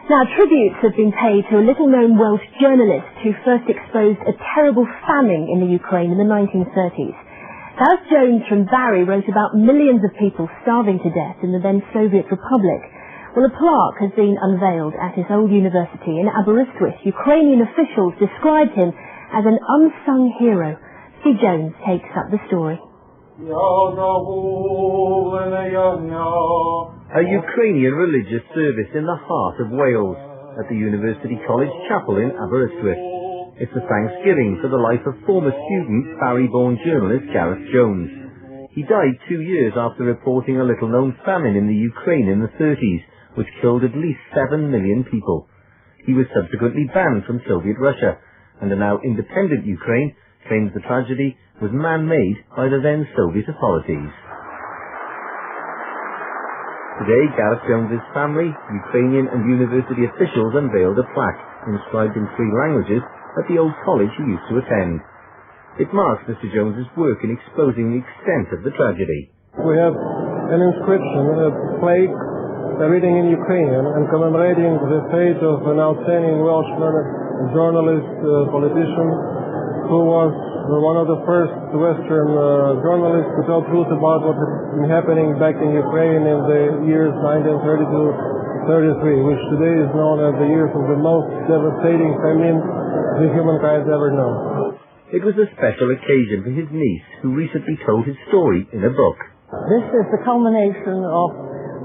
Now, tributes have been paid to a little-known Welsh journalist who first exposed a terrible famine in the Ukraine in the 1930s. Gareth Jones from Barry wrote about millions of people starving to death in the then Soviet Republic. Well, a plaque has been unveiled at his old university in Aberystwyth. Ukrainian officials described him as an unsung hero. Steve Jones takes up the story. A Ukrainian religious service in the heart of Wales, at the University College Chapel in Aberystwyth. It's a thanksgiving for the life of former student, Barry-born journalist Gareth Jones. He died 2 years after reporting a little-known famine in the Ukraine in the 30s, which killed at least 7 million people. He was subsequently banned from Soviet Russia, and a now independent Ukraine claims the tragedy was man-made by the then Soviet authorities. Today, Gareth Jones's family, Ukrainian and university officials unveiled a plaque inscribed in 3 languages at the old college he used to attend. It marks Mr. Jones's work in exposing the extent of the tragedy. We have an inscription, a plaque, written in Ukrainian and commemorating the fate of an outstanding Welshman, journalist, politician, who was one of the first Western journalists to tell truth about what had been happening back in Ukraine in the years 1932-33, which today is known as the years of the most devastating famine the humankind ever known. It was a special occasion for his niece, who recently told his story in a book. This is the culmination of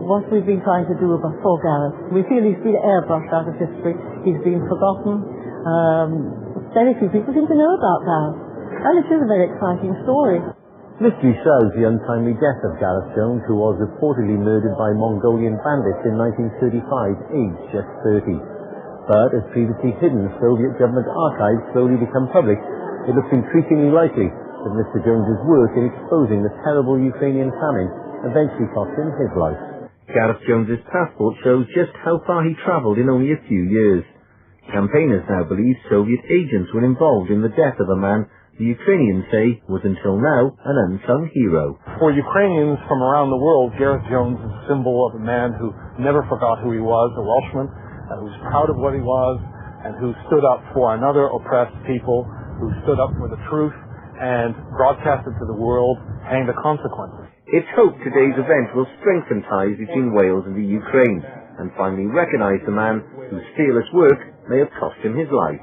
what we've been trying to do for Gareth. We feel he's been airbrushed out of history. He's been forgotten. Very few people seem to know about Gareth. And it is a very exciting story. Mystery surrounds the untimely death of Gareth Jones, who was reportedly murdered by Mongolian bandits in 1935, aged just 30. But as previously hidden Soviet government archives slowly become public, it looks increasingly likely that Mr. Jones's work in exposing the terrible Ukrainian famine eventually cost him his life. Gareth Jones's passport shows just how far he travelled in only a few years. Campaigners now believe Soviet agents were involved in the death of a man the Ukrainians say was until now an unsung hero. For Ukrainians from around the world, Gareth Jones is a symbol of a man who never forgot who he was, a Welshman, who was proud of what he was, and who stood up for another oppressed people, who stood up for the truth and broadcasted to the world, paying the consequences. It's hoped today's event will strengthen ties between Wales and the Ukraine, and finally recognise the man whose fearless work may have cost him his life.